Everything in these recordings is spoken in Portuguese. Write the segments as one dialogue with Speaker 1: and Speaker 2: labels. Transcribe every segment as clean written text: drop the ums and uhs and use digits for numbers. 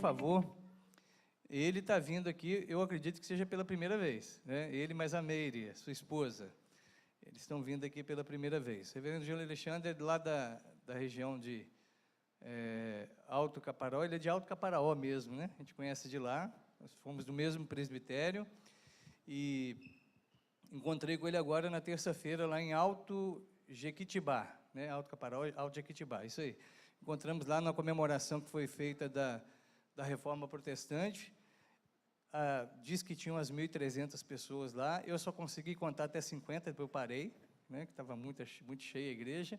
Speaker 1: favor. Ele está vindo aqui, eu acredito que seja pela primeira vez, né? Ele mais a Meire, sua esposa. Eles estão vindo aqui pela primeira vez. O reverendo Júlio Alexandre é lá da região de Alto Caparaó, ele é de Alto Caparaó mesmo, né? A gente conhece de lá, nós fomos do mesmo presbitério, e encontrei com ele agora na terça-feira, lá em Alto Jequitibá, né? Alto Caparaó, Alto Jequitibá, isso aí. Encontramos lá na comemoração que foi feita da Reforma Protestante. Diz que tinha umas 1.300 pessoas lá, eu só consegui contar até 50, depois eu parei, né, que estava muito cheia a igreja,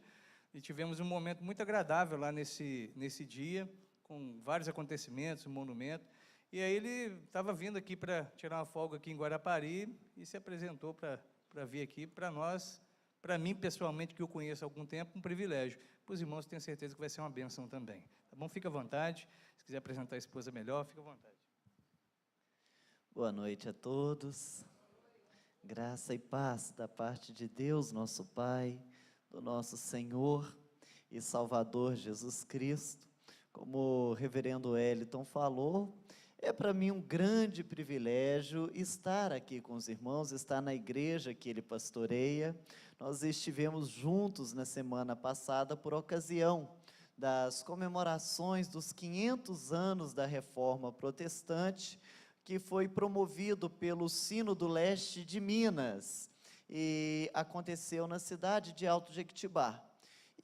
Speaker 1: e tivemos um momento muito agradável lá nesse dia, com vários acontecimentos, um monumento, e aí ele estava vindo aqui para tirar uma folga aqui em Guarapari, e se apresentou para vir aqui, para nós, para mim pessoalmente, que eu conheço há algum tempo, um privilégio. Para os irmãos, tenho certeza que vai ser uma bênção também. Tá bom? Fica à vontade, se quiser apresentar a esposa melhor, fica à vontade.
Speaker 2: Boa noite a todos, graça e paz da parte de Deus, nosso Pai, do nosso Senhor e Salvador Jesus Cristo. Como o reverendo Eliton falou, é para mim um grande privilégio estar aqui com os irmãos, estar na igreja que ele pastoreia. Nós estivemos juntos na semana passada por ocasião das comemorações dos 500 anos da Reforma Protestante, que foi promovido pelo Sínodo Leste de Minas, e aconteceu na cidade de Alto Jequitibá.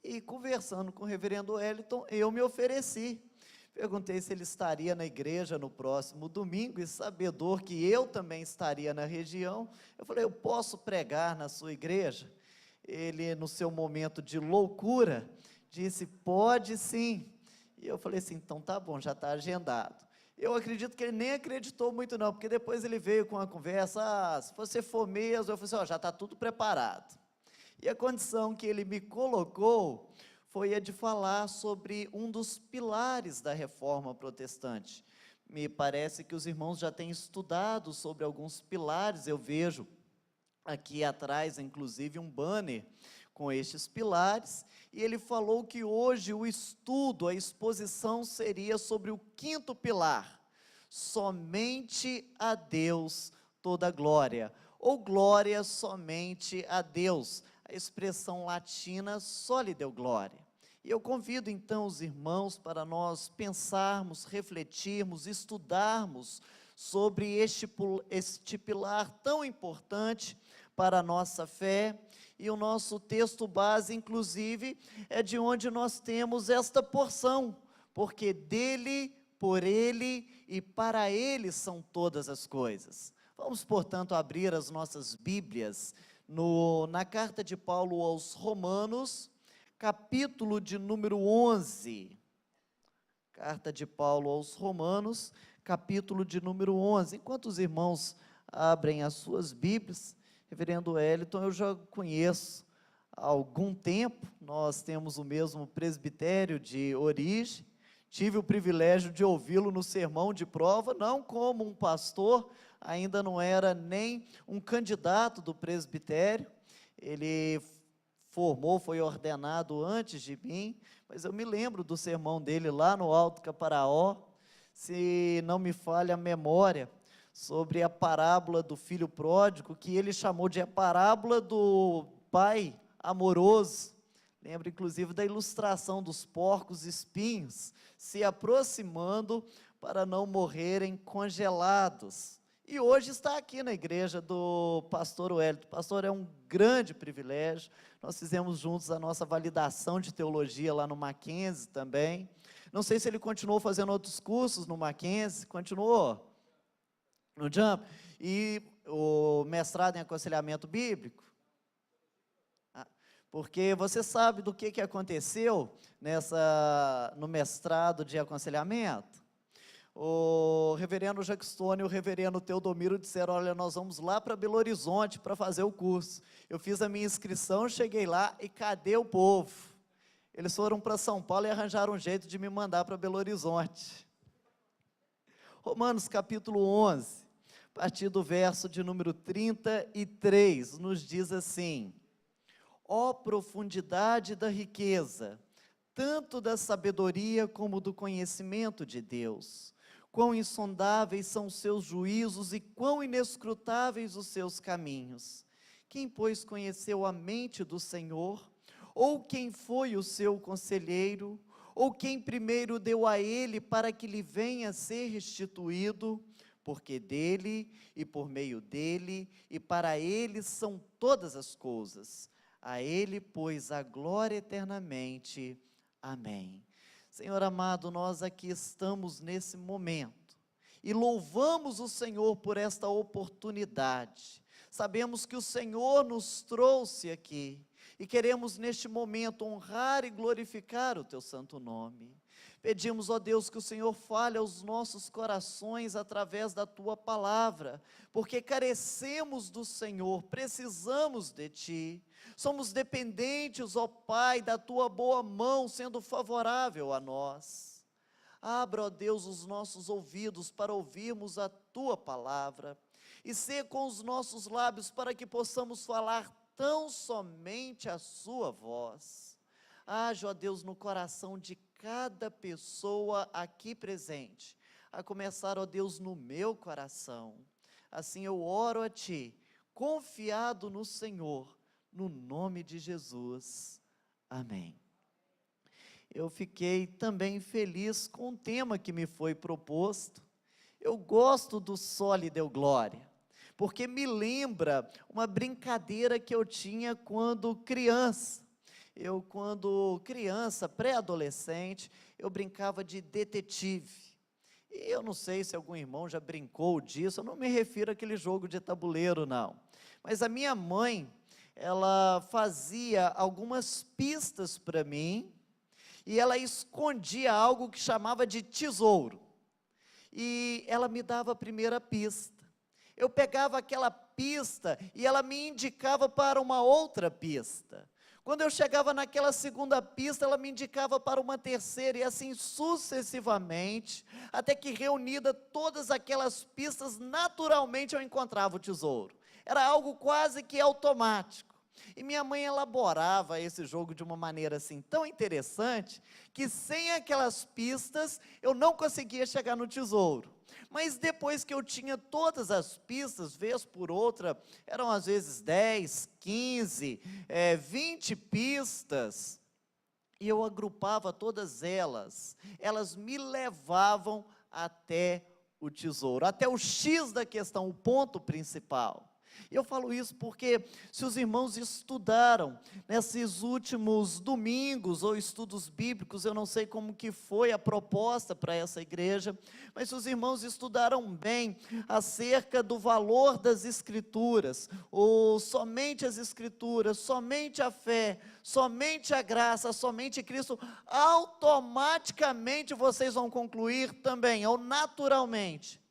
Speaker 2: E conversando com o reverendo Eliton, eu me ofereci. Perguntei se ele estaria na igreja no próximo domingo, e sabedor que eu também estaria na região, eu falei, eu posso pregar na sua igreja? Ele, no seu momento de loucura, disse, pode sim. E eu falei assim, então tá bom, já está agendado. Eu acredito que ele nem acreditou muito não, porque depois ele veio com a conversa, se você for mesmo, eu falei assim, já está tudo preparado. E a condição que ele me colocou foi a de falar sobre um dos pilares da Reforma Protestante. Me parece que os irmãos já têm estudado sobre alguns pilares, eu vejo aqui atrás, inclusive, um banner com estes pilares, e ele falou que hoje o estudo, a exposição seria sobre o quinto pilar, somente a Deus toda glória, ou glória somente a Deus, a expressão latina, soli deo glória. E eu convido então os irmãos para nós pensarmos, refletirmos, estudarmos sobre este pilar tão importante para a nossa fé, e o nosso texto base, inclusive, é de onde nós temos esta porção, porque dele, por ele e para ele são todas as coisas. Vamos, portanto, abrir as nossas Bíblias na carta de Paulo aos Romanos, capítulo de número 11. Carta de Paulo aos Romanos, capítulo de número 11. Enquanto os irmãos abrem as suas Bíblias, reverendo Eliton, eu já conheço há algum tempo, nós temos o mesmo presbitério de origem, tive o privilégio de ouvi-lo no sermão de prova, não como um pastor, ainda não era nem um candidato do presbitério, ele foi ordenado antes de mim, mas eu me lembro do sermão dele lá no Alto Caparaó, se não me falha a memória, sobre a parábola do filho pródigo, que ele chamou de a parábola do pai amoroso. Lembra, inclusive, da ilustração dos porcos espinhos, se aproximando para não morrerem congelados. E hoje está aqui na igreja do pastor Wellington. Pastor, é um grande privilégio. Nós fizemos juntos a nossa validação de teologia lá no Mackenzie também. Não sei se ele continuou fazendo outros cursos no Mackenzie. Continuou? No Jump, e o mestrado em aconselhamento bíblico, porque você sabe do que aconteceu no mestrado de aconselhamento? O reverendo Jackstone e o reverendo Teodomiro disseram, olha, nós vamos lá para Belo Horizonte para fazer o curso. Eu fiz a minha inscrição, cheguei lá e cadê o povo? Eles foram para São Paulo e arranjaram um jeito de me mandar para Belo Horizonte. Romanos capítulo 11, a partir do verso de número 33, nos diz assim, ó profundidade da riqueza, tanto da sabedoria como do conhecimento de Deus, quão insondáveis são os seus juízos e quão inescrutáveis os seus caminhos. Quem, pois, conheceu a mente do Senhor? Ou quem foi o seu conselheiro? Ou quem primeiro deu a ele para que lhe venha a ser restituído? Porque dele, e por meio dele, e para ele são todas as coisas. A ele, pois, a glória eternamente. Amém. Senhor amado, nós aqui estamos nesse momento, e louvamos o Senhor por esta oportunidade. Sabemos que o Senhor nos trouxe aqui, e queremos neste momento honrar e glorificar o teu santo nome. Pedimos, ó Deus, que o Senhor fale aos nossos corações através da tua palavra, porque carecemos do Senhor, precisamos de ti, somos dependentes, ó Pai, da tua boa mão sendo favorável a nós. Abra, ó Deus, os nossos ouvidos para ouvirmos a tua palavra, e ser com os nossos lábios para que possamos falar tão somente a sua voz. Age, ó Deus, no coração de cada pessoa aqui presente, a começar, ó Deus, no meu coração. Assim eu oro a Ti, confiado no Senhor, no nome de Jesus. Amém. Eu fiquei também feliz com o tema que me foi proposto. Eu gosto do Soli Deo Glória, porque me lembra uma brincadeira que eu tinha quando criança. Quando criança, pré-adolescente, eu brincava de detetive. E eu não sei se algum irmão já brincou disso, eu não me refiro àquele jogo de tabuleiro, não. Mas a minha mãe, ela fazia algumas pistas para mim, e ela escondia algo que chamava de tesouro. E ela me dava a primeira pista. Eu pegava aquela pista e ela me indicava para uma outra pista. Quando eu chegava naquela segunda pista, ela me indicava para uma terceira, e assim sucessivamente, até que reunida todas aquelas pistas, naturalmente eu encontrava o tesouro. Era algo quase que automático. E minha mãe elaborava esse jogo de uma maneira assim tão interessante, que sem aquelas pistas eu não conseguia chegar no tesouro. Mas depois que eu tinha todas as pistas, vez por outra, eram às vezes 10, 15, 20 pistas, e eu agrupava todas elas, elas me levavam até o tesouro, até o X da questão, o ponto principal. Eu falo isso porque, se os irmãos estudaram nesses últimos domingos ou estudos bíblicos, eu não sei como que foi a proposta para essa igreja, mas se os irmãos estudaram bem acerca do valor das Escrituras, ou somente as Escrituras, somente a fé, somente a graça, somente Cristo, automaticamente vocês vão concluir também, ou naturalmente,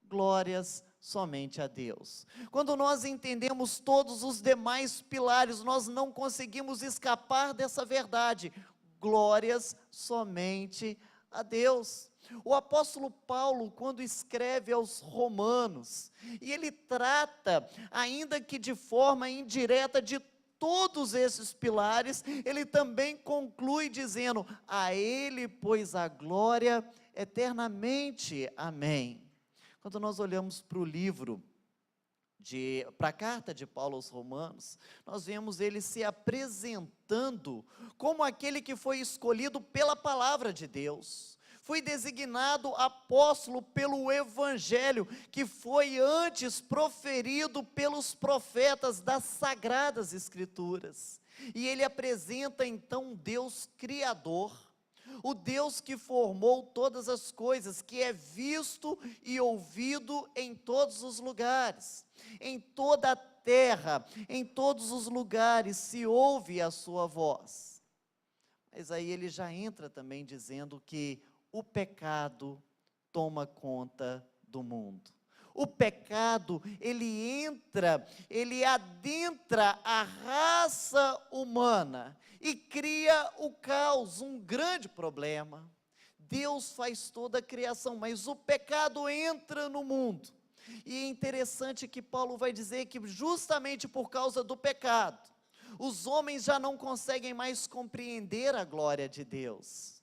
Speaker 2: glórias somente a Deus. Quando nós entendemos todos os demais pilares, nós não conseguimos escapar dessa verdade. Glórias somente a Deus. O apóstolo Paulo, quando escreve aos Romanos, e ele trata, ainda que de forma indireta, de todos esses pilares, ele também conclui dizendo: a ele, pois, a glória eternamente. Amém. Quando nós olhamos para o livro, para a carta de Paulo aos Romanos, nós vemos ele se apresentando como aquele que foi escolhido pela palavra de Deus, foi designado apóstolo pelo Evangelho, que foi antes proferido pelos profetas das Sagradas Escrituras, e ele apresenta então um Deus Criador, o Deus que formou todas as coisas, que é visto e ouvido em todos os lugares, em toda a terra, em todos os lugares se ouve a sua voz. Mas aí ele já entra também dizendo que o pecado toma conta do mundo. O pecado, ele adentra a raça humana e cria o caos, um grande problema. Deus faz toda a criação, mas o pecado entra no mundo. E é interessante que Paulo vai dizer que justamente por causa do pecado, os homens já não conseguem mais compreender a glória de Deus.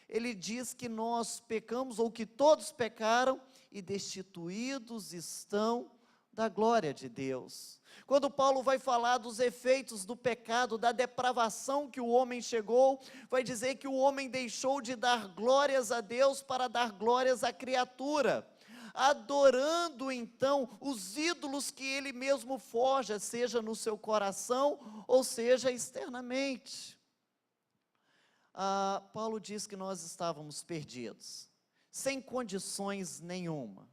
Speaker 2: ele diz que nós pecamos, ou que todos pecaram, e destituídos estão da glória de Deus. Quando Paulo vai falar dos efeitos do pecado, da depravação que o homem chegou, vai dizer que o homem deixou de dar glórias a Deus para dar glórias à criatura, adorando então os ídolos que ele mesmo forja, seja no seu coração ou seja externamente. Paulo diz que nós estávamos perdidos, sem condições nenhuma,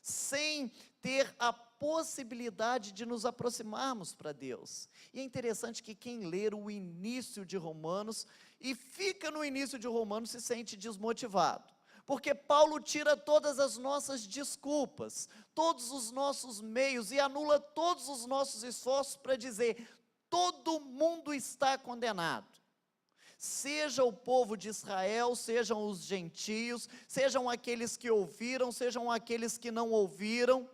Speaker 2: sem ter a possibilidade de nos aproximarmos para Deus. E é interessante que quem ler o início de Romanos, e fica no início de Romanos, se sente desmotivado, porque Paulo tira todas as nossas desculpas, todos os nossos meios, e anula todos os nossos esforços para dizer: todo mundo está condenado. Seja o povo de Israel, sejam os gentios, sejam aqueles que ouviram, sejam aqueles que não ouviram,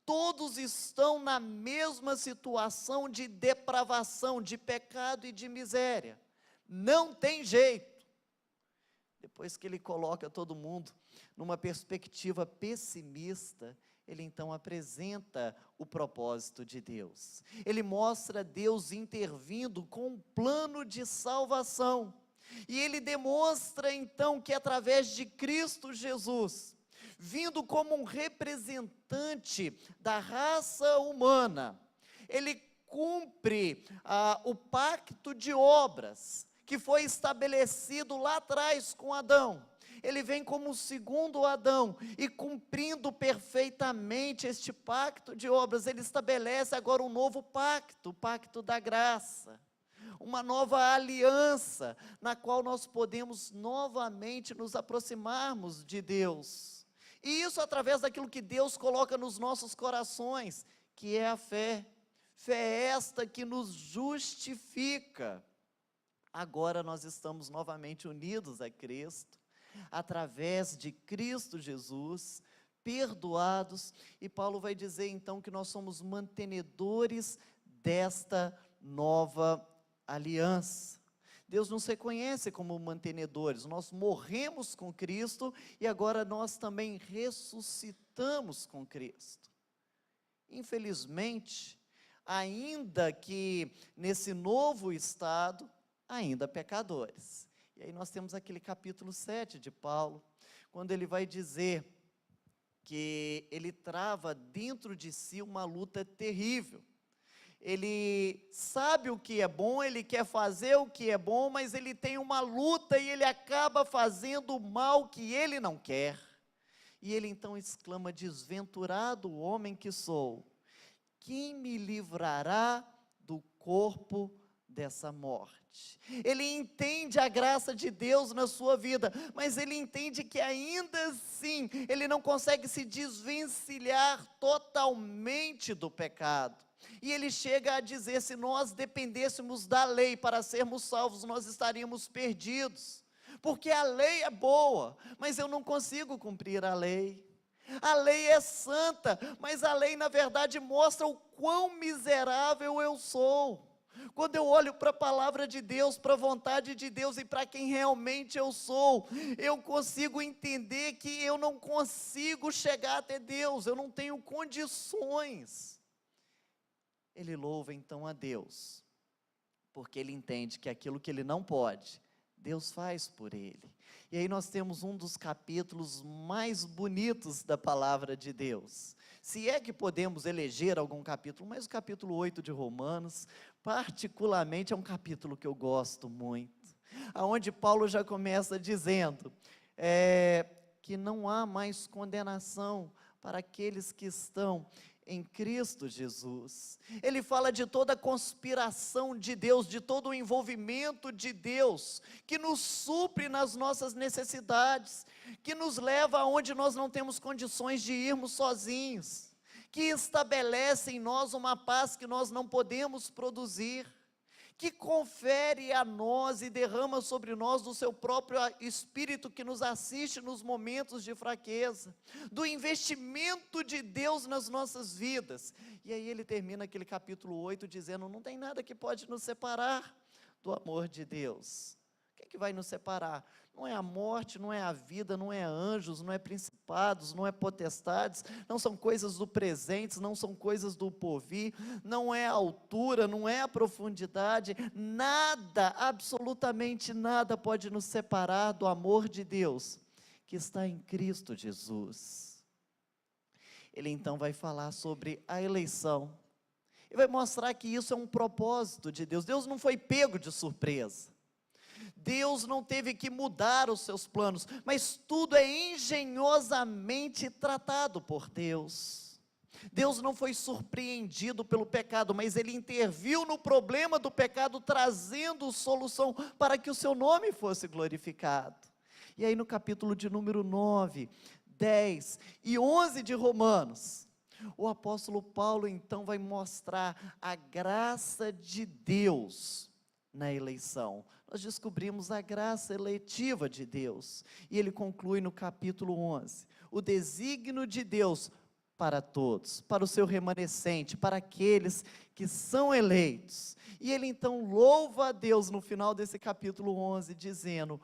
Speaker 2: todos estão na mesma situação de depravação, de pecado e de miséria. Não tem jeito. Depois que ele coloca todo mundo numa perspectiva pessimista, ele então apresenta o propósito de Deus. Ele mostra Deus intervindo com um plano de salvação. E ele demonstra então que através de Cristo Jesus, vindo como um representante da raça humana, ele cumpre o pacto de obras que foi estabelecido lá atrás com Adão. Ele vem como o segundo Adão, e cumprindo perfeitamente este pacto de obras, ele estabelece agora um novo pacto, o pacto da graça, uma nova aliança, na qual nós podemos novamente nos aproximarmos de Deus, e isso através daquilo que Deus coloca nos nossos corações, que é a fé. Fé é esta que nos justifica. Agora nós estamos novamente unidos a Cristo, através de Cristo Jesus, perdoados, e Paulo vai dizer então que nós somos mantenedores desta nova aliança. Deus nos reconhece como mantenedores, nós morremos com Cristo, e agora nós também ressuscitamos com Cristo. Infelizmente, ainda que nesse novo estado, ainda pecadores. E aí nós temos aquele capítulo 7 de Paulo, quando ele vai dizer que ele trava dentro de si uma luta terrível. Ele sabe o que é bom, ele quer fazer o que é bom, mas ele tem uma luta e ele acaba fazendo o mal que ele não quer. E ele então exclama: desventurado homem que sou, quem me livrará do corpo dessa morte? Ele entende a graça de Deus na sua vida, mas ele entende que ainda assim, ele não consegue se desvencilhar totalmente do pecado, e ele chega a dizer: se nós dependêssemos da lei para sermos salvos, nós estaríamos perdidos, porque a lei é boa, mas eu não consigo cumprir a lei. A lei é santa, mas a lei na verdade mostra o quão miserável eu sou. Quando eu olho para a palavra de Deus, para a vontade de Deus e para quem realmente eu sou, eu consigo entender que eu não consigo chegar até Deus, eu não tenho condições. Ele louva então a Deus, porque ele entende que aquilo que ele não pode, Deus faz por ele. E aí nós temos um dos capítulos mais bonitos da palavra de Deus. Se é que podemos eleger algum capítulo, mas o capítulo 8 de Romanos, particularmente, é um capítulo que eu gosto muito, aonde Paulo já começa dizendo que não há mais condenação para aqueles que estão em Cristo Jesus. Ele fala de toda a conspiração de Deus, de todo o envolvimento de Deus, que nos supre nas nossas necessidades, que nos leva aonde nós não temos condições de irmos sozinhos, que estabelece em nós uma paz que nós não podemos produzir, que confere a nós e derrama sobre nós do seu próprio Espírito, que nos assiste nos momentos de fraqueza, do investimento de Deus nas nossas vidas. E aí ele termina aquele capítulo 8 dizendo: não tem nada que pode nos separar do amor de Deus. O que vai nos separar? Não é a morte, não é a vida, não é anjos, não é principados, não é potestades, não são coisas do presente, não são coisas do porvir, não é a altura, não é a profundidade, nada, absolutamente nada pode nos separar do amor de Deus, que está em Cristo Jesus. Ele então vai falar sobre a eleição, e vai mostrar que isso é um propósito de Deus. Deus não foi pego de surpresa, Deus não teve que mudar os seus planos, mas tudo é engenhosamente tratado por Deus. Deus não foi surpreendido pelo pecado, mas Ele interviu no problema do pecado, trazendo solução para que o seu nome fosse glorificado. E aí no capítulo de número 9, 10 e 11 de Romanos, o apóstolo Paulo então vai mostrar a graça de Deus na eleição. Nós descobrimos a graça eletiva de Deus, e ele conclui no capítulo 11, o desígnio de Deus para todos, para o seu remanescente, para aqueles que são eleitos, e ele então louva a Deus no final desse capítulo 11, dizendo,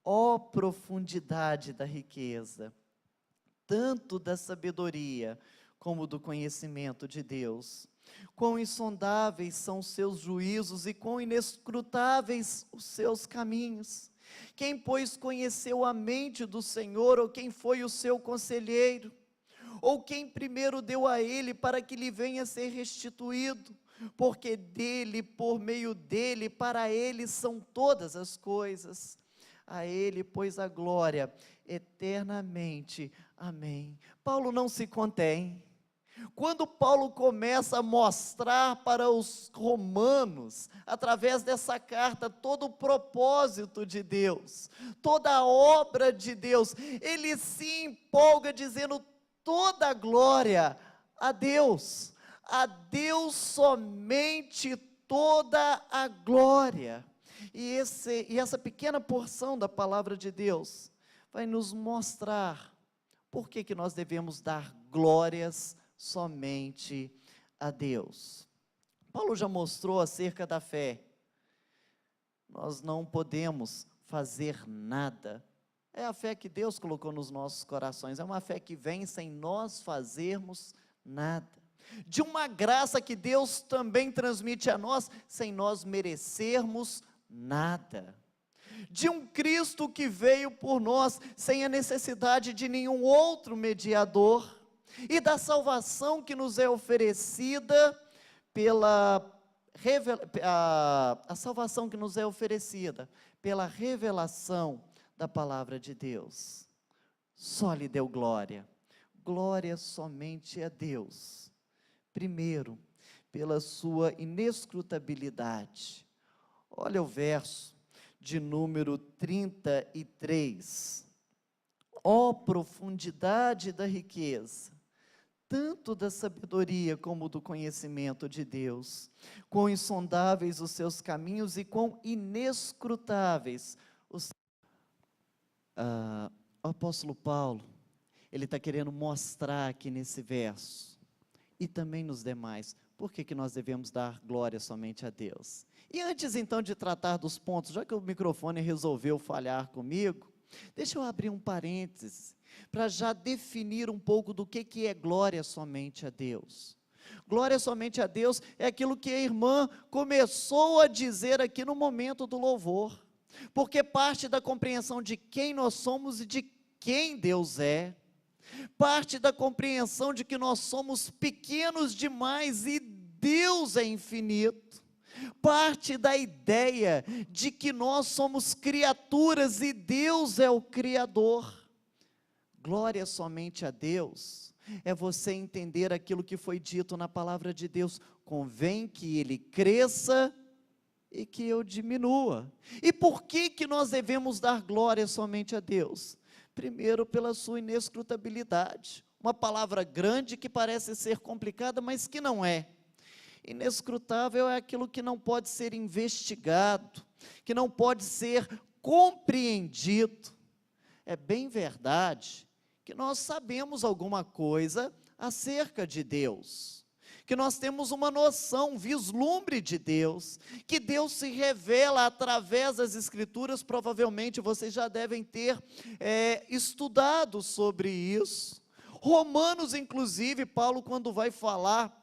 Speaker 2: ó profundidade da riqueza, tanto da sabedoria, como do conhecimento de Deus, quão insondáveis são os seus juízos e quão inescrutáveis os seus caminhos. Quem, pois, conheceu a mente do Senhor, ou quem foi o seu conselheiro? Ou quem primeiro deu a ele para que lhe venha a ser restituído? Porque dele, por meio dele, para ele são todas as coisas. A ele, pois, a glória eternamente. Amém. Paulo não se contém. Quando Paulo começa a mostrar para os romanos, através dessa carta, todo o propósito de Deus, toda a obra de Deus, ele se empolga dizendo toda a glória a Deus somente toda a glória. E essa pequena porção da palavra de Deus vai nos mostrar por que nós devemos dar glórias somente a Deus. Paulo já mostrou acerca da fé. Nós não podemos fazer nada. É a fé que Deus colocou nos nossos corações. É uma fé que vem sem nós fazermos nada. De uma graça que Deus também transmite a nós, sem nós merecermos nada. De um Cristo que veio por nós, sem a necessidade de nenhum outro mediador. E da salvação que nos é oferecida a salvação que nos é oferecida pela revelação da palavra de Deus. Só lhe deu glória, glória somente a Deus. Primeiro, pela sua inescrutabilidade. Olha o verso de número 33. Ó profundidade da riqueza, tanto da sabedoria como do conhecimento de Deus, quão insondáveis os seus caminhos e quão inescrutáveis os... O apóstolo Paulo, ele está querendo mostrar aqui nesse verso, e também nos demais, por que nós devemos dar glória somente a Deus. E antes então de tratar dos pontos, já que o microfone resolveu falhar comigo, deixa eu abrir um parênteses, para já definir um pouco do que é glória somente a Deus. Glória somente a Deus é aquilo que a irmã começou a dizer aqui no momento do louvor, porque parte da compreensão de quem nós somos e de quem Deus é, parte da compreensão de que nós somos pequenos demais e Deus é infinito, parte da ideia de que nós somos criaturas e Deus é o Criador. Glória somente a Deus é você entender aquilo que foi dito na palavra de Deus, convém que Ele cresça e que eu diminua. E por que nós devemos dar glória somente a Deus? Primeiro, pela sua inescrutabilidade, uma palavra grande que parece ser complicada, mas que não é. Inescrutável é aquilo que não pode ser investigado, que não pode ser compreendido. É bem verdade que nós sabemos alguma coisa acerca de Deus, que nós temos uma noção, um vislumbre de Deus, que Deus se revela através das Escrituras. Provavelmente vocês já devem ter estudado sobre isso. Romanos, inclusive, Paulo, quando vai falar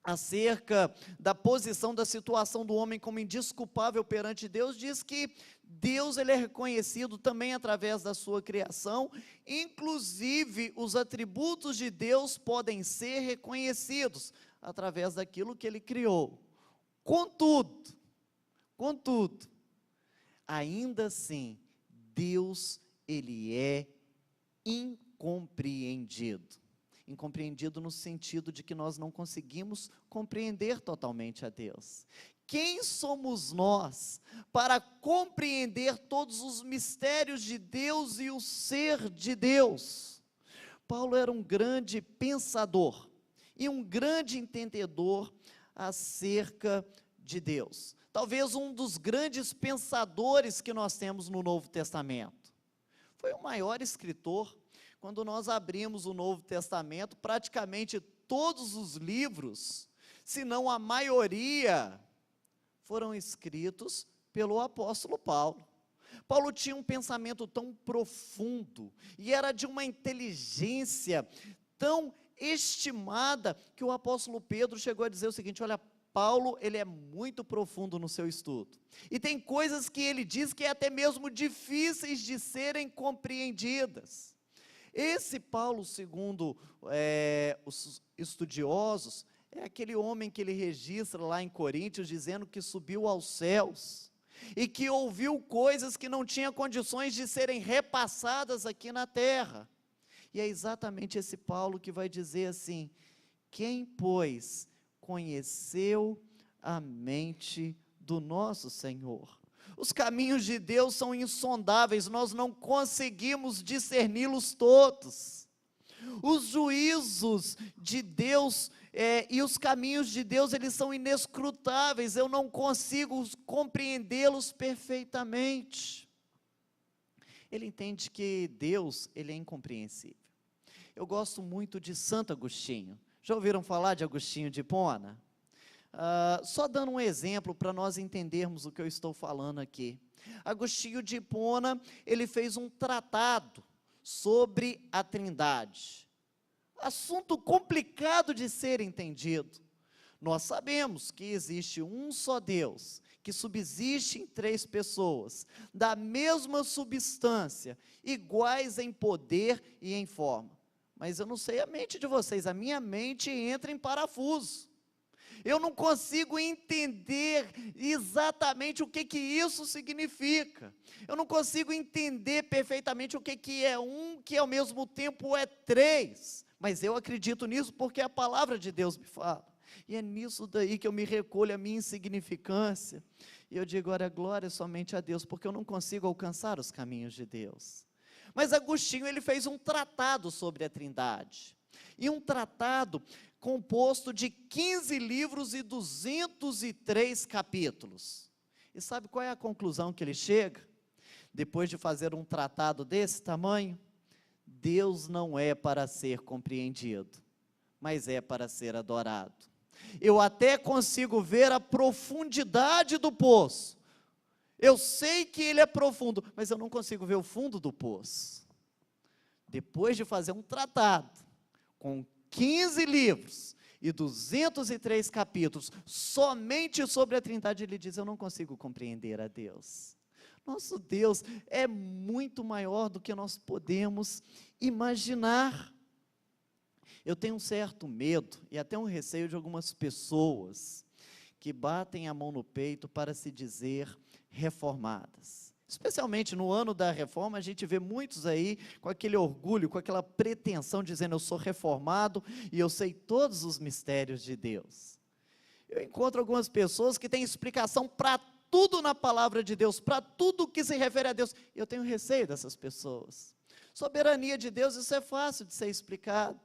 Speaker 2: acerca da posição, da situação do homem como indesculpável perante Deus, diz que Deus, ele é reconhecido também através da sua criação, inclusive os atributos de Deus podem ser reconhecidos através daquilo que ele criou. Contudo, ainda assim, Deus, ele é incompreendido. Incompreendido no sentido de que nós não conseguimos compreender totalmente a Deus. Quem somos nós para compreender todos os mistérios de Deus e o ser de Deus? Paulo era um grande pensador e um grande entendedor acerca de Deus. Talvez um dos grandes pensadores que nós temos no Novo Testamento. Foi o maior escritor. Quando nós abrimos o Novo Testamento, praticamente todos os livros, se não a maioria, foram escritos pelo apóstolo Paulo. Paulo tinha um pensamento tão profundo, e era de uma inteligência tão estimada, que o apóstolo Pedro chegou a dizer o seguinte: olha, Paulo, ele é muito profundo no seu estudo, e tem coisas que ele diz que é até mesmo difíceis de serem compreendidas. Esse Paulo, segundo os estudiosos, é aquele homem que ele registra lá em Coríntios, dizendo que subiu aos céus, e que ouviu coisas que não tinha condições de serem repassadas aqui na terra. E é exatamente esse Paulo que vai dizer assim: quem, pois, conheceu a mente do nosso Senhor? Os caminhos de Deus são insondáveis, nós não conseguimos discerni-los todos. Os juízos de Deus e os caminhos de Deus, eles são inescrutáveis, eu não consigo compreendê-los perfeitamente. Ele entende que Deus, ele é incompreensível. Eu gosto muito de Santo Agostinho. Já ouviram falar de Agostinho de Hipona? Só dando um exemplo para nós entendermos o que eu estou falando aqui. Agostinho de Hipona, ele fez um tratado sobre a Trindade. Assunto complicado de ser entendido. Nós sabemos que existe um só Deus, que subsiste em 3 pessoas, da mesma substância, iguais em poder e em forma. Mas eu não sei a mente de vocês, a minha mente entra em parafuso. Eu não consigo entender exatamente o que isso significa. Eu não consigo entender perfeitamente o que é um, que ao mesmo tempo é 3. Mas eu acredito nisso porque a palavra de Deus me fala. E é nisso daí que eu me recolho a minha insignificância. E eu digo, olha, glória somente a Deus, porque eu não consigo alcançar os caminhos de Deus. Mas Agostinho, ele fez um tratado sobre a Trindade. E um tratado composto de 15 livros e 203 capítulos. E sabe qual é a conclusão que ele chega? Depois de fazer um tratado desse tamanho, Deus não é para ser compreendido, mas é para ser adorado. Eu até consigo ver a profundidade do poço. Eu sei que ele é profundo, mas eu não consigo ver o fundo do poço. Depois de fazer um tratado com 15 livros e 203 capítulos, somente sobre a Trindade, ele diz, eu não consigo compreender a Deus. Nosso Deus é muito maior do que nós podemos imaginar. Eu tenho um certo medo e até um receio de algumas pessoas que batem a mão no peito para se dizer reformadas. Especialmente no ano da reforma, a gente vê muitos aí com aquele orgulho, com aquela pretensão, dizendo, eu sou reformado e eu sei todos os mistérios de Deus. Eu encontro algumas pessoas que têm explicação para tudo na palavra de Deus, para tudo que se refere a Deus. Eu tenho receio dessas pessoas. Soberania de Deus, isso é fácil de ser explicado.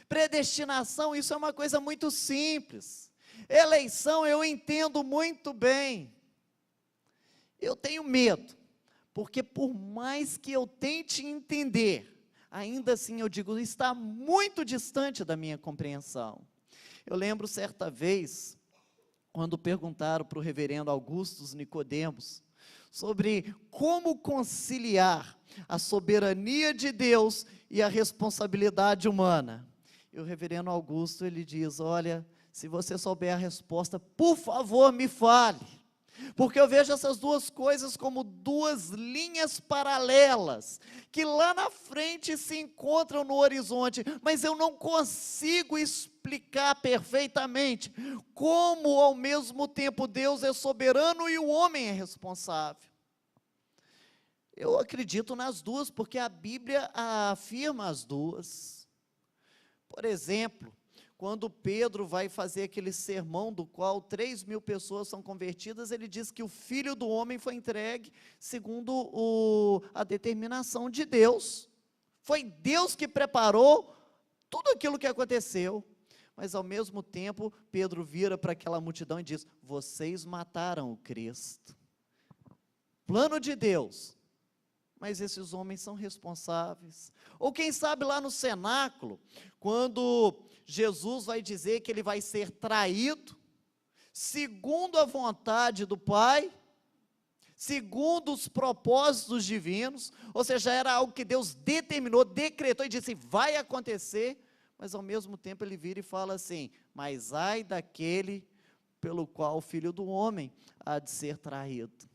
Speaker 2: Predestinação, isso é uma coisa muito simples. Eleição, eu entendo muito bem. Eu tenho medo, porque por mais que eu tente entender, ainda assim eu digo, está muito distante da minha compreensão. Eu lembro certa vez, quando perguntaram para o reverendo Augustus Nicodemos, sobre como conciliar a soberania de Deus e a responsabilidade humana. E o reverendo Augusto, ele diz, olha, se você souber a resposta, por favor, me fale. Porque eu vejo essas duas coisas como duas linhas paralelas, que lá na frente se encontram no horizonte, mas eu não consigo explicar perfeitamente como ao mesmo tempo Deus é soberano e o homem é responsável. Eu acredito nas duas, porque a Bíblia afirma as duas. Por exemplo, quando Pedro vai fazer aquele sermão do qual 3.000 pessoas são convertidas, ele diz que o Filho do Homem foi entregue segundo a determinação de Deus. Foi Deus que preparou tudo aquilo que aconteceu. Mas ao mesmo tempo, Pedro vira para aquela multidão e diz, vocês mataram o Cristo. Plano de Deus. Mas esses homens são responsáveis. Ou quem sabe lá no cenáculo, quando Jesus vai dizer que ele vai ser traído, segundo a vontade do Pai, segundo os propósitos divinos, ou seja, era algo que Deus determinou, decretou e disse, vai acontecer, mas ao mesmo tempo ele vira e fala assim, mas ai daquele pelo qual o Filho do Homem há de ser traído.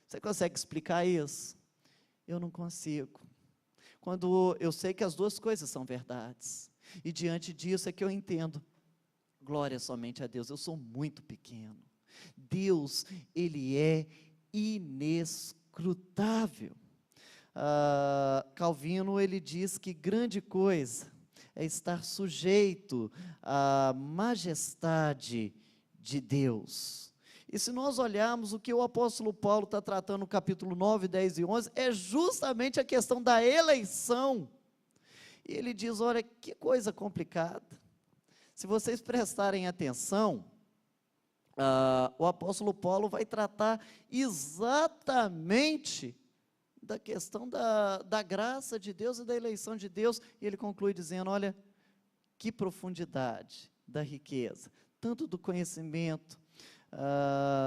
Speaker 2: Você consegue explicar isso? Eu não consigo. Quando eu sei que as duas coisas são verdades, e diante disso é que eu entendo, glória somente a Deus, eu sou muito pequeno, Deus, Ele é inescrutável. Calvino, ele diz que grande coisa é estar sujeito à majestade de Deus. E se nós olharmos o que o apóstolo Paulo está tratando no capítulo 9, 10 e 11, é justamente a questão da eleição. E ele diz, olha, que coisa complicada. Se vocês prestarem atenção, o apóstolo Paulo vai tratar exatamente da questão da graça de Deus e da eleição de Deus, e ele conclui dizendo, olha, que profundidade da riqueza, tanto do conhecimento,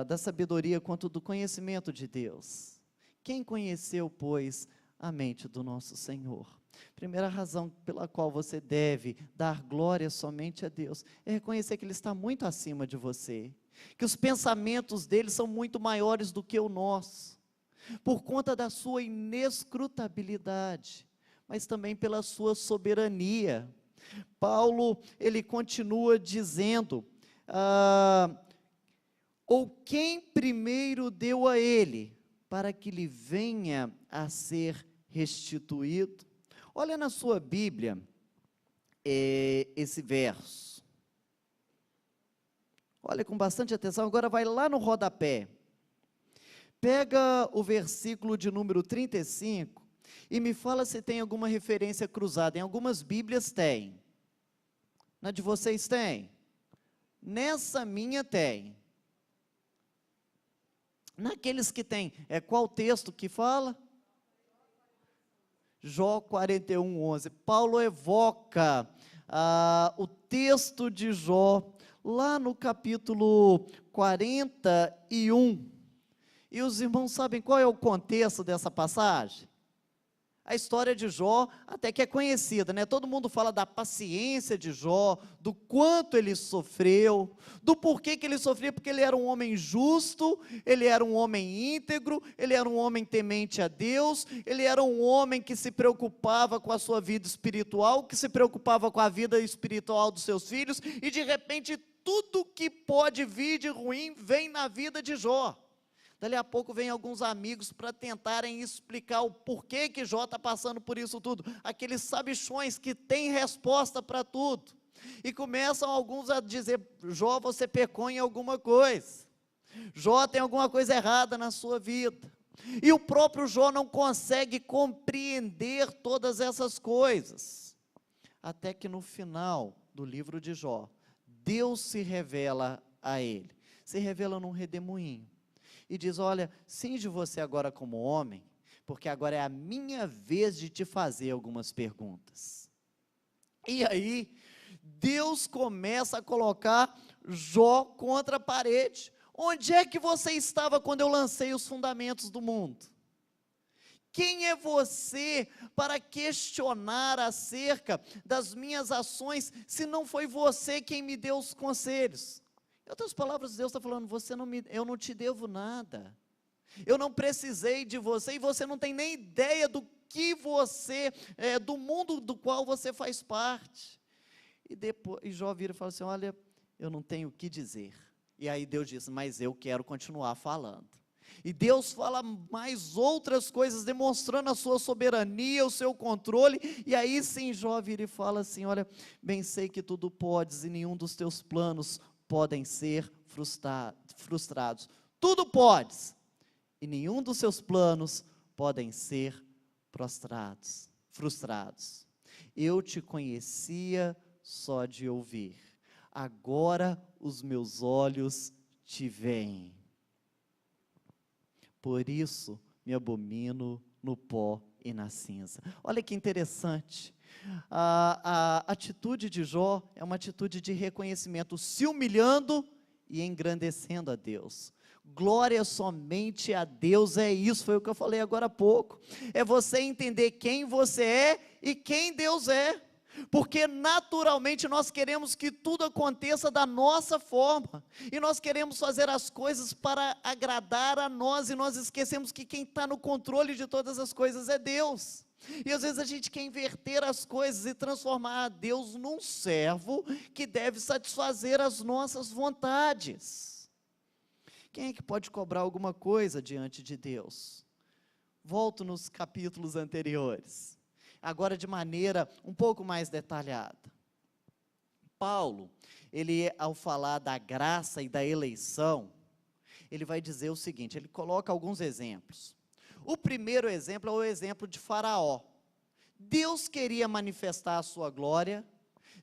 Speaker 2: da sabedoria, quanto do conhecimento de Deus. Quem conheceu, pois, a mente do nosso Senhor? Primeira razão pela qual você deve dar glória somente a Deus, é reconhecer que Ele está muito acima de você, que os pensamentos dEle são muito maiores do que o nosso, por conta da sua inescrutabilidade, mas também pela sua soberania. Paulo, ele continua dizendo, ou quem primeiro deu a ele, para que lhe venha a ser restituído. Olha na sua Bíblia, esse verso, olha com bastante atenção, agora vai lá no rodapé, pega o versículo de número 35, e me fala se tem alguma referência cruzada. Em algumas Bíblias tem, na de vocês tem, nessa minha tem, naqueles que tem, qual texto que fala? Jó 41, 11, Paulo evoca o texto de Jó, lá no capítulo 41, e os irmãos sabem qual é o contexto dessa passagem? A história de Jó até que é conhecida, né? Todo mundo fala da paciência de Jó, do quanto ele sofreu, do porquê que ele sofria, porque ele era um homem justo, ele era um homem íntegro, ele era um homem temente a Deus, ele era um homem que se preocupava com a sua vida espiritual, que se preocupava com a vida espiritual dos seus filhos, e de repente tudo que pode vir de ruim vem na vida de Jó. Dali a pouco vem alguns amigos para tentarem explicar o porquê que Jó está passando por isso tudo. Aqueles sabichões que têm resposta para tudo. E começam alguns a dizer, Jó, você pecou em alguma coisa. Jó tem alguma coisa errada na sua vida. E o próprio Jó não consegue compreender todas essas coisas. Até que no final do livro de Jó, Deus se revela a ele. Se revela num redemoinho. E diz, olha, cinge você agora como homem, porque agora é a minha vez de te fazer algumas perguntas. E aí, Deus começa a colocar Jó contra a parede. Onde é que você estava quando eu lancei os fundamentos do mundo? Quem é você para questionar acerca das minhas ações, se não foi você quem me deu os conselhos? Em outras palavras, Deus está falando, eu não te devo nada, eu não precisei de você, e você não tem nem ideia do que você, do mundo do qual você faz parte. E Jó vira e fala assim, olha, eu não tenho o que dizer. E aí Deus diz, mas eu quero continuar falando. E Deus fala mais outras coisas, demonstrando a sua soberania, o seu controle, e aí sim Jó vira e fala assim, olha, bem sei que tudo podes, e nenhum dos teus planos podem ser frustrados. Tudo podes, e nenhum dos seus planos podem ser frustrados. Eu te conhecia só de ouvir, agora os meus olhos te veem. Por isso me abomino no pó e na cinza. Olha que interessante, a atitude de Jó é uma atitude de reconhecimento, se humilhando e engrandecendo a Deus. Glória somente a Deus, é isso, foi o que eu falei agora há pouco, é você entender quem você é e quem Deus é, porque naturalmente nós queremos que tudo aconteça da nossa forma, e nós queremos fazer as coisas para agradar a nós, e nós esquecemos que quem está no controle de todas as coisas é Deus, e às vezes a gente quer inverter as coisas e transformar a Deus num servo que deve satisfazer as nossas vontades. Quem é que pode cobrar alguma coisa diante de Deus? Volto nos capítulos anteriores, agora de maneira um pouco mais detalhada. Paulo, ele ao falar da graça e da eleição, ele vai dizer o seguinte, ele coloca alguns exemplos. O primeiro exemplo é o exemplo de Faraó. Deus queria manifestar a sua glória,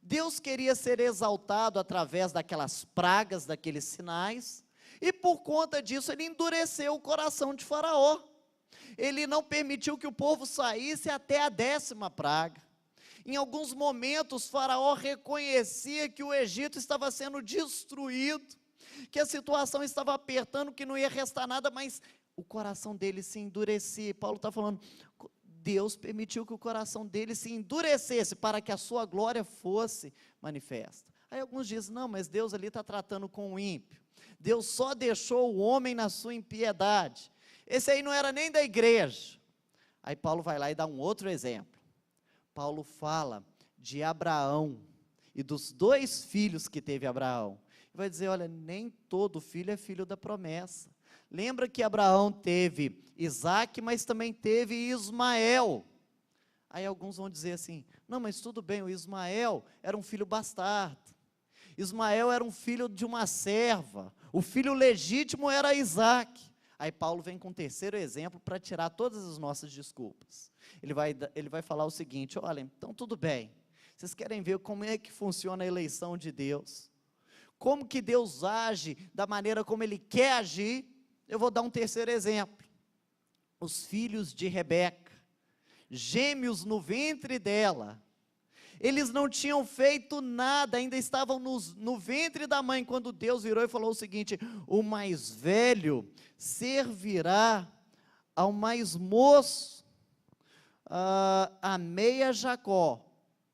Speaker 2: Deus queria ser exaltado através daquelas pragas, daqueles sinais, e por conta disso ele endureceu o coração de Faraó. Ele não permitiu que o povo saísse até a 10ª praga. Em alguns momentos, Faraó reconhecia que o Egito estava sendo destruído, que a situação estava apertando, que não ia restar nada, mas o coração dele se endurecia. Paulo está falando, Deus permitiu que o coração dele se endurecesse, para que a sua glória fosse manifesta. Aí alguns dizem, não, mas Deus ali está tratando com o ímpio. Deus só deixou o homem na sua impiedade. Esse aí não era nem da igreja. Aí Paulo vai lá e dá um outro exemplo. Paulo fala de Abraão e dos 2 filhos que teve Abraão. Vai dizer, olha, nem todo filho é filho da promessa. Lembra que Abraão teve Isaac, mas também teve Ismael. Aí alguns vão dizer assim, não, mas tudo bem, o Ismael era um filho bastardo. Ismael era um filho de uma serva. O filho legítimo era Isaac. Aí Paulo vem com um terceiro exemplo para tirar todas as nossas desculpas. Ele vai falar o seguinte, olha, então tudo bem, vocês querem ver como é que funciona a eleição de Deus? Como que Deus age da maneira como Ele quer agir? Eu vou dar um terceiro exemplo. Os filhos de Rebeca, gêmeos no ventre dela, eles não tinham feito nada, ainda estavam no ventre da mãe, quando Deus virou e falou o seguinte, o mais velho servirá ao mais moço. Amei a Jacó,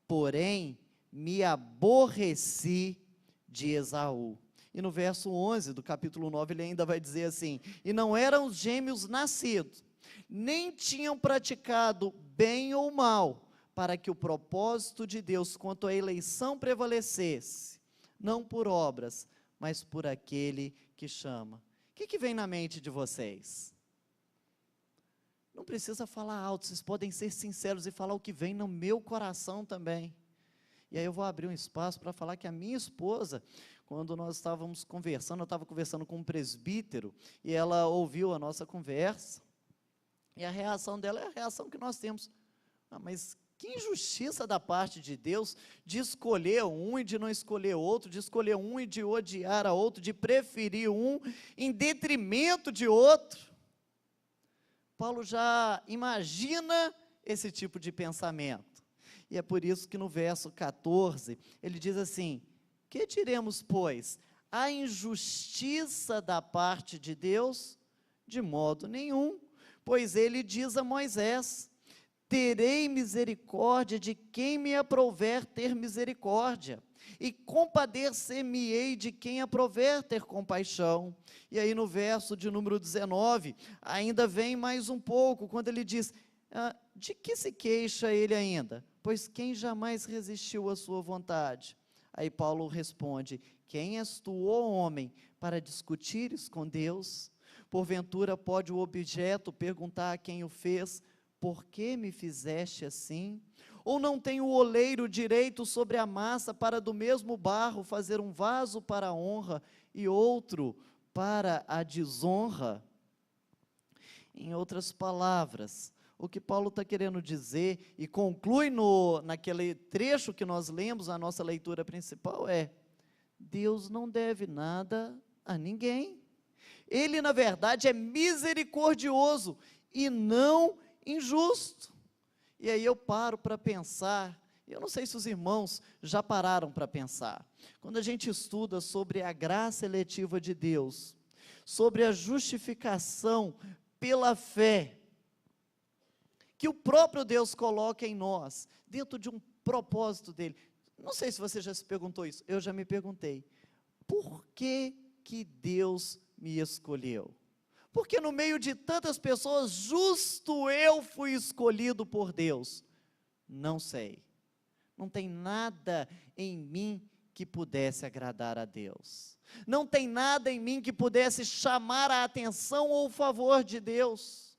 Speaker 2: porém me aborreci de Esaú. E no verso 11 do capítulo 9, ele ainda vai dizer assim, e não eram os gêmeos nascidos, nem tinham praticado bem ou mal, para que o propósito de Deus quanto à eleição prevalecesse, não por obras, mas por aquele que chama. O que vem na mente de vocês? Não precisa falar alto, vocês podem ser sinceros e falar o que vem no meu coração também. E aí eu vou abrir um espaço para falar que a minha esposa, quando nós estávamos conversando, eu estava conversando com um presbítero, e ela ouviu a nossa conversa, e a reação dela é a reação que nós temos. Mas que injustiça da parte de Deus, de escolher um e de não escolher outro, de escolher um e de odiar a outro, de preferir um em detrimento de outro. Paulo já imagina esse tipo de pensamento. E é por isso que no verso 14, ele diz assim: que diremos, pois? A injustiça da parte de Deus? De modo nenhum, pois ele diz a Moisés: terei misericórdia de quem me aprouver ter misericórdia, e compadecer-me-ei de quem aprouver ter compaixão. E aí no verso de número 19, ainda vem mais um pouco, quando ele diz: de que se queixa ele ainda? Pois quem jamais resistiu à sua vontade? Aí Paulo responde: quem és tu, ó homem, para discutires com Deus? Porventura pode o objeto perguntar a quem o fez: por que me fizeste assim? Ou não tem o oleiro direito sobre a massa para do mesmo barro fazer um vaso para a honra e outro para a desonra? Em outras palavras, o que Paulo está querendo dizer, e conclui naquele trecho que nós lemos, a nossa leitura principal, é: Deus não deve nada a ninguém. Ele, na verdade, é misericordioso e não injusto. E aí eu paro para pensar, eu não sei se os irmãos já pararam para pensar, quando a gente estuda sobre a graça eletiva de Deus, sobre a justificação pela fé, que o próprio Deus coloca em nós, dentro de um propósito dele. Não sei se você já se perguntou isso, eu já me perguntei: por que Deus me escolheu? Porque no meio de tantas pessoas, justo eu fui escolhido por Deus? Não sei, não tem nada em mim que pudesse agradar a Deus, não tem nada em mim que pudesse chamar a atenção ou o favor de Deus.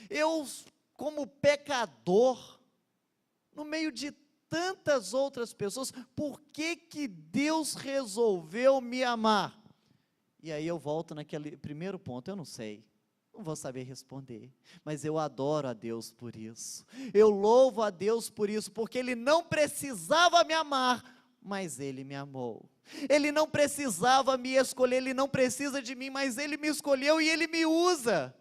Speaker 2: Eu, como pecador, no meio de tantas outras pessoas, por que Deus resolveu me amar? E aí eu volto naquele primeiro ponto: eu não sei, não vou saber responder, mas eu adoro a Deus por isso, eu louvo a Deus por isso, porque Ele não precisava me amar, mas Ele me amou. Ele não precisava me escolher, Ele não precisa de mim, mas Ele me escolheu e Ele me usa.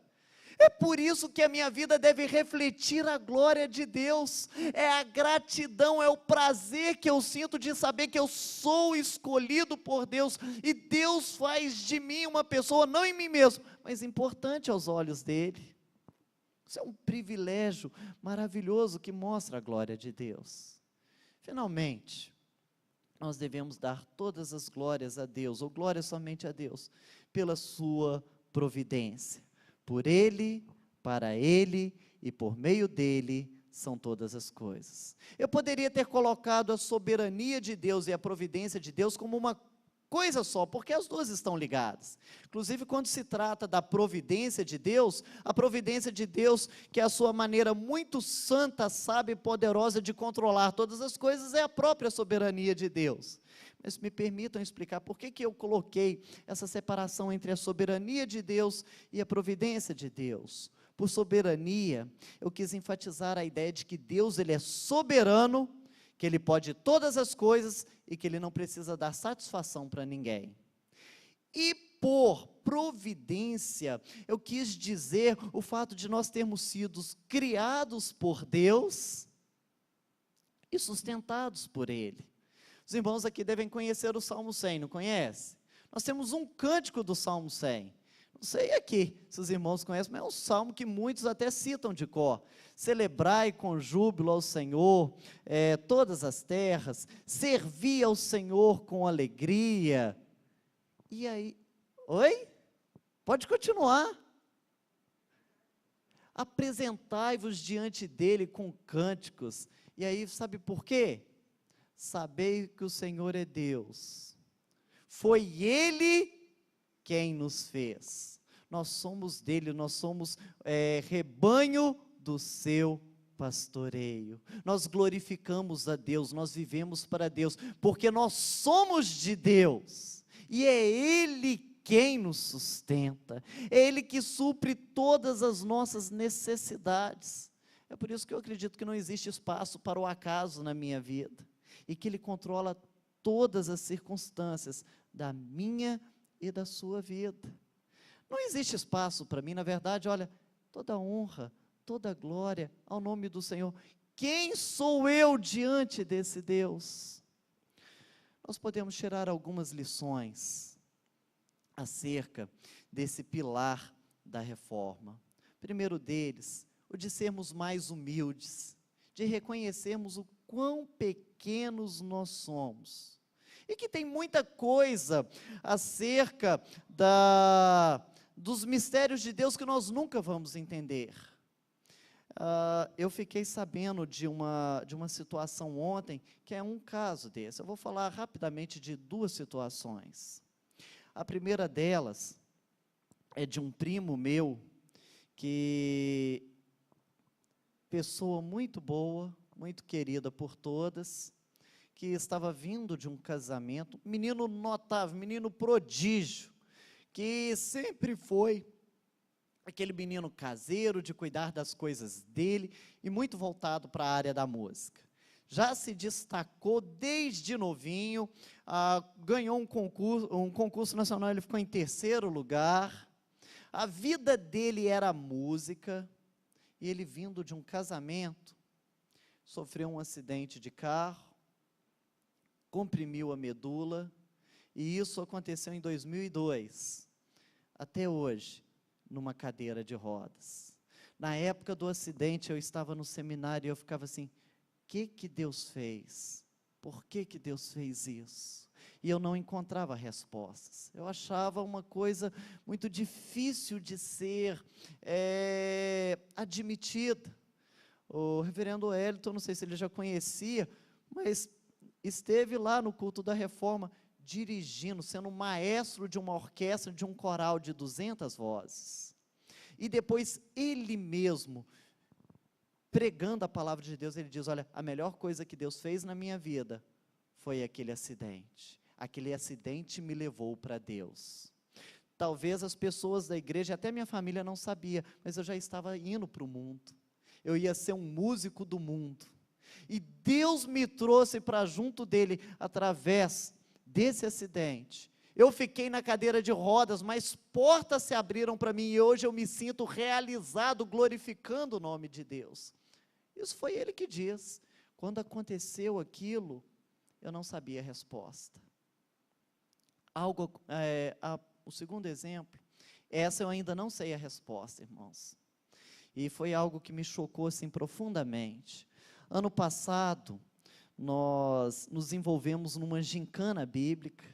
Speaker 2: É por isso que a minha vida deve refletir a glória de Deus, é a gratidão, é o prazer que eu sinto de saber que eu sou escolhido por Deus, e Deus faz de mim uma pessoa, não em mim mesmo, mas importante aos olhos dEle. Isso é um privilégio maravilhoso que mostra a glória de Deus. Finalmente, nós devemos dar todas as glórias a Deus, ou glória somente a Deus, pela sua providência. Por Ele, para Ele e por meio dEle são todas as coisas. Eu poderia ter colocado a soberania de Deus e a providência de Deus como uma coisa só, porque as duas estão ligadas. Inclusive, quando se trata da providência de Deus, a providência de Deus, que é a sua maneira muito santa, sábia e poderosa de controlar todas as coisas, é a própria soberania de Deus. Mas me permitam explicar por que eu coloquei essa separação entre a soberania de Deus e a providência de Deus. Por soberania, eu quis enfatizar a ideia de que Deus, Ele é soberano, que Ele pode todas as coisas e que Ele não precisa dar satisfação para ninguém. E por providência, eu quis dizer o fato de nós termos sido criados por Deus e sustentados por Ele. Os irmãos aqui devem conhecer o Salmo 100, não conhece? Nós temos um cântico do Salmo 100. Não sei aqui se os irmãos conhecem, mas é um salmo que muitos até citam de cor. Celebrai com júbilo ao Senhor todas as terras, servi ao Senhor com alegria. E aí, oi? Pode continuar. Apresentai-vos diante dele com cânticos. E aí, sabe por quê? Sabei que o Senhor é Deus, foi Ele quem nos fez, nós somos dele, nós somos rebanho do seu pastoreio, nós glorificamos a Deus, nós vivemos para Deus, porque nós somos de Deus, e é Ele quem nos sustenta, é Ele que supre todas as nossas necessidades. É por isso que eu acredito que não existe espaço para o acaso na minha vida, e que Ele controla todas as circunstâncias da minha e da sua vida. Não existe espaço para mim, na verdade, olha, toda honra, toda glória ao nome do Senhor. Quem sou eu diante desse Deus? Nós podemos tirar algumas lições acerca desse pilar da reforma. Primeiro deles, o de sermos mais humildes, de reconhecermos o quão pequenos nós somos. E que tem muita coisa acerca dos mistérios de Deus que nós nunca vamos entender. Eu fiquei sabendo de uma situação ontem, que é um caso desse. Eu vou falar rapidamente de duas situações. A primeira delas é de um primo meu, que pessoa muito boa, muito querida por todas, que estava vindo de um casamento, menino notável, menino prodígio, que sempre foi aquele menino caseiro, de cuidar das coisas dele, e muito voltado para a área da música. Já se destacou desde novinho, ganhou um concurso nacional, ele ficou em 3º lugar. A vida dele era música, e ele, vindo de um casamento, sofreu um acidente de carro, comprimiu a medula, e isso aconteceu em 2002. Até hoje, numa cadeira de rodas. Na época do acidente, eu estava no seminário e eu ficava assim, o que Deus fez? Por que Deus fez isso? E eu não encontrava respostas. Eu achava uma coisa muito difícil de ser admitida. O reverendo Wellington, não sei se ele já conhecia, mas esteve lá no culto da reforma, dirigindo, sendo maestro de uma orquestra, de um coral de 200 vozes. E depois ele mesmo, pregando a palavra de Deus, ele diz, olha, a melhor coisa que Deus fez na minha vida foi aquele acidente. Aquele acidente me levou para Deus. Talvez as pessoas da igreja, até minha família não sabia, mas eu já estava indo para o mundo. Eu ia ser um músico do mundo. E Deus me trouxe para junto dele, através desse acidente. Eu fiquei na cadeira de rodas, mas portas se abriram para mim, e hoje eu me sinto realizado, glorificando o nome de Deus. Isso foi ele que diz. Quando aconteceu aquilo, eu não sabia a resposta. O segundo exemplo, essa eu ainda não sei a resposta, irmãos. E foi algo que me chocou assim profundamente. Ano passado, nós nos envolvemos numa gincana bíblica,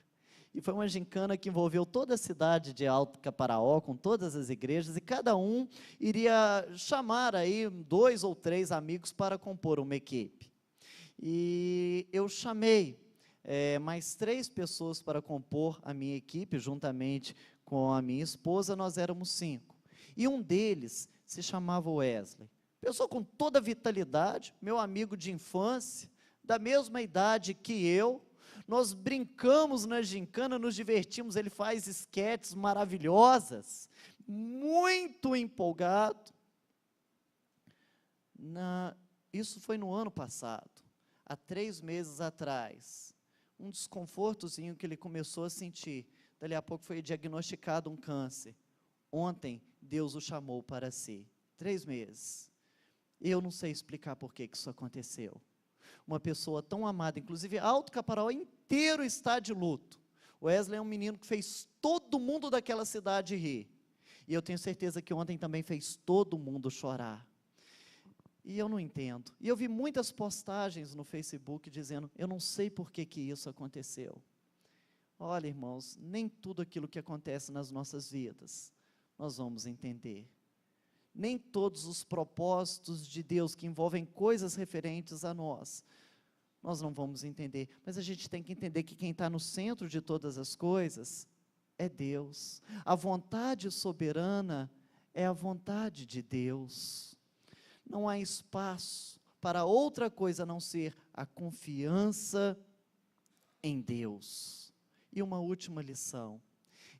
Speaker 2: e foi uma gincana que envolveu toda a cidade de Alto Caparaó, com todas as igrejas, e cada um iria chamar aí 2 ou 3 amigos para compor uma equipe. E eu chamei mais 3 pessoas para compor a minha equipe, juntamente com a minha esposa, nós éramos 5. E um deles se chamava Wesley. Pessoa com toda a vitalidade, meu amigo de infância, da mesma idade que eu. Nós brincamos na gincana, nos divertimos, ele faz esquetes maravilhosas, muito empolgado. Isso foi no ano passado, há 3 meses atrás, um desconfortozinho que ele começou a sentir, dali a pouco foi diagnosticado um câncer. Ontem, Deus o chamou para si, 3 meses. Eu não sei explicar por que isso aconteceu. Uma pessoa tão amada, inclusive Alto Caparaó inteiro está de luto. Wesley é um menino que fez todo mundo daquela cidade rir. E eu tenho certeza que ontem também fez todo mundo chorar. E eu não entendo. E eu vi muitas postagens no Facebook dizendo, eu não sei por que isso aconteceu. Olha, irmãos, nem tudo aquilo que acontece nas nossas vidas, nós vamos entender. Nem todos os propósitos de Deus que envolvem coisas referentes a nós não vamos entender, mas a gente tem que entender que quem está no centro de todas as coisas é Deus. A vontade soberana é a vontade de Deus. Não há espaço para outra coisa a não ser a confiança em Deus. E uma última lição,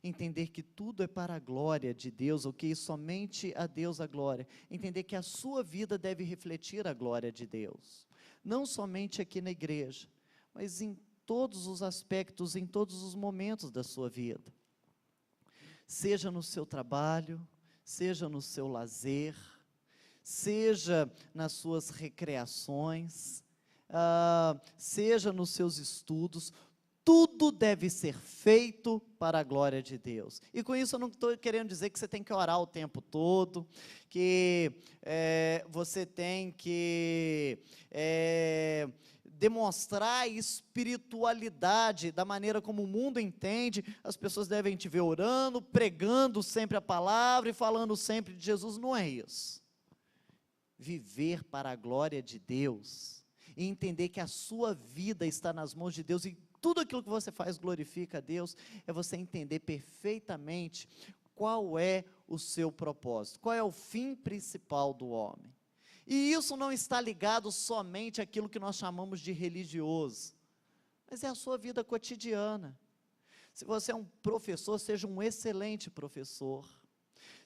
Speaker 2: entender que tudo é para a glória de Deus, ou que somente a Deus a glória, entender que a sua vida deve refletir a glória de Deus, não somente aqui na igreja, mas em todos os aspectos, em todos os momentos da sua vida, seja no seu trabalho, seja no seu lazer, seja nas suas recreações, seja nos seus estudos, tudo deve ser feito para a glória de Deus. E com isso eu não estou querendo dizer que você tem que orar o tempo todo, que você tem que demonstrar espiritualidade da maneira como o mundo entende. As pessoas devem te ver orando, pregando sempre a palavra e falando sempre de Jesus. Não é isso. Viver para a glória de Deus e entender que a sua vida está nas mãos de Deus e tudo aquilo que você faz glorifica a Deus, é você entender perfeitamente qual é o seu propósito, qual é o fim principal do homem. E isso não está ligado somente àquilo que nós chamamos de religioso, mas é a sua vida cotidiana. Se você é um professor, seja um excelente professor.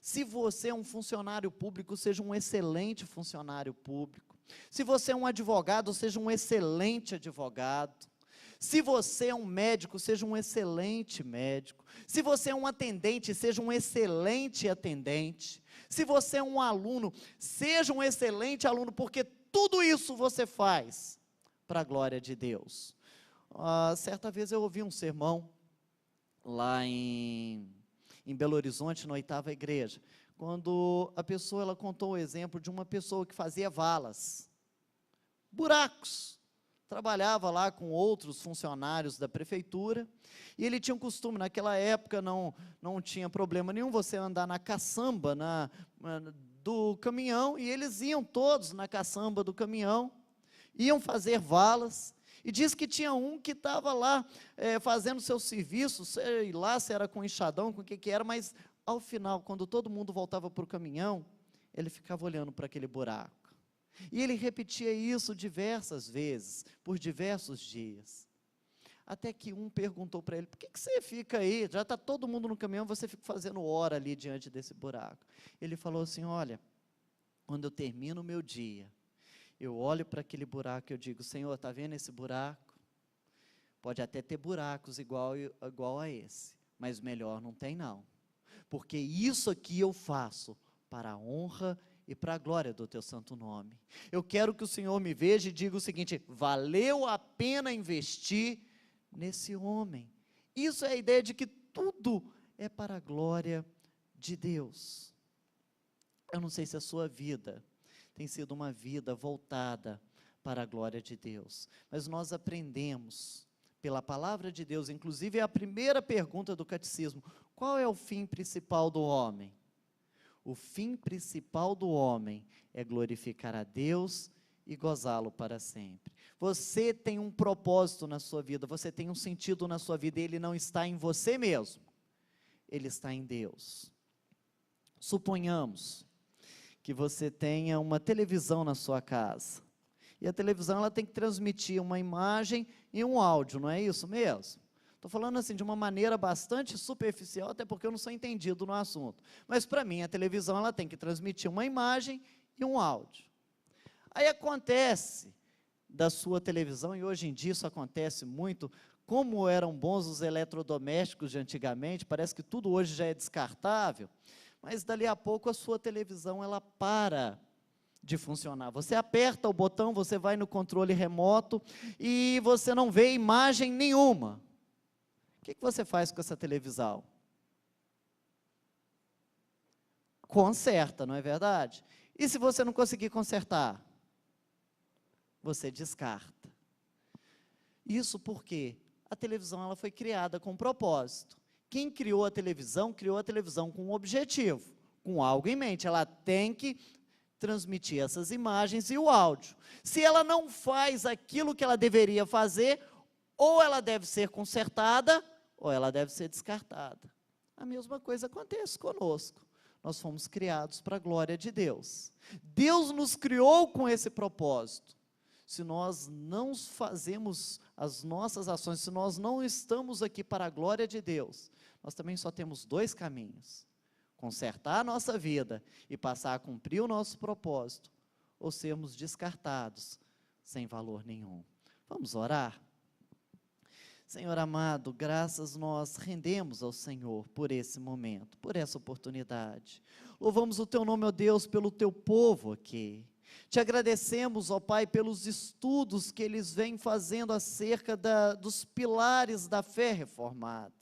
Speaker 2: Se você é um funcionário público, seja um excelente funcionário público. Se você é um advogado, seja um excelente advogado. Se você é um médico, seja um excelente médico. Se você é um atendente, seja um excelente atendente. Se você é um aluno, seja um excelente aluno, porque tudo isso você faz para a glória de Deus. Certa vez eu ouvi um sermão lá em Belo Horizonte, na 8ª igreja, quando a pessoa ela contou o exemplo de uma pessoa que fazia valas, buracos. Trabalhava lá com outros funcionários da prefeitura, e ele tinha um costume, naquela época não tinha problema nenhum você andar na caçamba do caminhão, e eles iam todos na caçamba do caminhão, iam fazer valas, e diz que tinha um que estava lá fazendo seu serviço, sei lá se era com enxadão, com o que era, mas ao final, quando todo mundo voltava para o caminhão, ele ficava olhando para aquele buraco. E ele repetia isso diversas vezes, por diversos dias. Até que um perguntou para ele, por que você fica aí? Já está todo mundo no caminhão, você fica fazendo hora ali diante desse buraco. Ele falou assim, olha, quando eu termino o meu dia, eu olho para aquele buraco e eu digo, Senhor, está vendo esse buraco? Pode até ter buracos igual a esse, mas melhor não tem não. Porque isso aqui eu faço para a honra e para a glória do teu santo nome. Eu quero que o Senhor me veja e diga o seguinte, valeu a pena investir nesse homem. Isso é a ideia de que tudo é para a glória de Deus. Eu não sei se a sua vida tem sido uma vida voltada para a glória de Deus, mas nós aprendemos pela palavra de Deus, inclusive é a primeira pergunta do catecismo, qual é o fim principal do homem? O fim principal do homem é glorificar a Deus e gozá-lo para sempre. Você tem um propósito na sua vida, você tem um sentido na sua vida, e ele não está em você mesmo, ele está em Deus. Suponhamos que você tenha uma televisão na sua casa, e a televisão ela tem que transmitir uma imagem e um áudio, não é isso mesmo? Estou falando assim de uma maneira bastante superficial, até porque eu não sou entendido no assunto. Mas para mim a televisão ela tem que transmitir uma imagem e um áudio. Aí acontece da sua televisão, e hoje em dia isso acontece muito, como eram bons os eletrodomésticos de antigamente, parece que tudo hoje já é descartável, mas dali a pouco a sua televisão ela para de funcionar. Você aperta o botão, você vai no controle remoto e você não vê imagem nenhuma. O que você faz com essa televisão? Conserta, não é verdade? E se você não conseguir consertar? Você descarta. Isso porque a televisão ela foi criada com um propósito. Quem criou a televisão com um objetivo, com algo em mente. Ela tem que transmitir essas imagens e o áudio. Se ela não faz aquilo que ela deveria fazer, ou ela deve ser consertada, ou ela deve ser descartada. A mesma coisa acontece conosco. Nós fomos criados para a glória de Deus. Deus nos criou com esse propósito. Se nós não fazemos as nossas ações, se nós não estamos aqui para a glória de Deus, nós também só temos dois caminhos: consertar a nossa vida e passar a cumprir o nosso propósito, ou sermos descartados sem valor nenhum. Vamos orar? Senhor amado, graças nós rendemos ao Senhor por esse momento, por essa oportunidade. Louvamos o Teu nome, ó Deus, pelo Teu povo aqui. Te agradecemos, ó Pai, pelos estudos que eles vêm fazendo acerca dos pilares da fé reformada.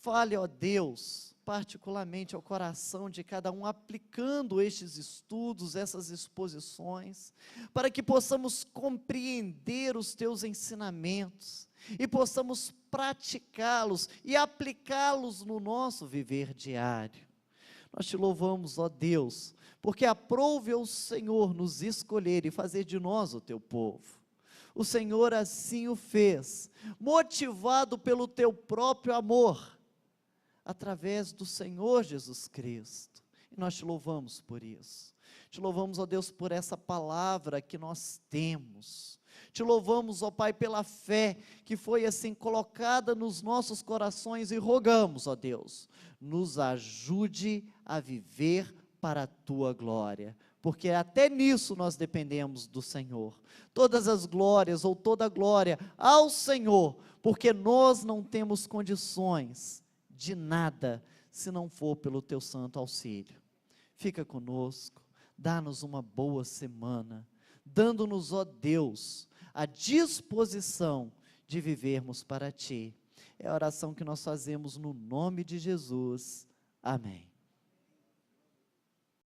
Speaker 2: Fale, ó Deus, particularmente ao coração de cada um, aplicando estes estudos, essas exposições, para que possamos compreender os Teus ensinamentos e possamos praticá-los e aplicá-los no nosso viver diário. Nós te louvamos, ó Deus, porque aprove ao Senhor nos escolher e fazer de nós o Teu povo. O Senhor assim o fez, motivado pelo Teu próprio amor, através do Senhor Jesus Cristo, e nós te louvamos por isso. Te louvamos, ó Deus, por essa palavra que nós temos. Te louvamos, ó Pai, pela fé que foi assim colocada nos nossos corações, e rogamos, ó Deus, nos ajude a viver para a Tua glória, porque até nisso nós dependemos do Senhor. Todas as glórias, ou toda a glória ao Senhor, porque nós não temos condições de nada, se não for pelo Teu santo auxílio. Fica conosco, dá-nos uma boa semana, dando-nos, ó Deus, a disposição de vivermos para Ti. É a oração que nós fazemos no nome de Jesus. Amém.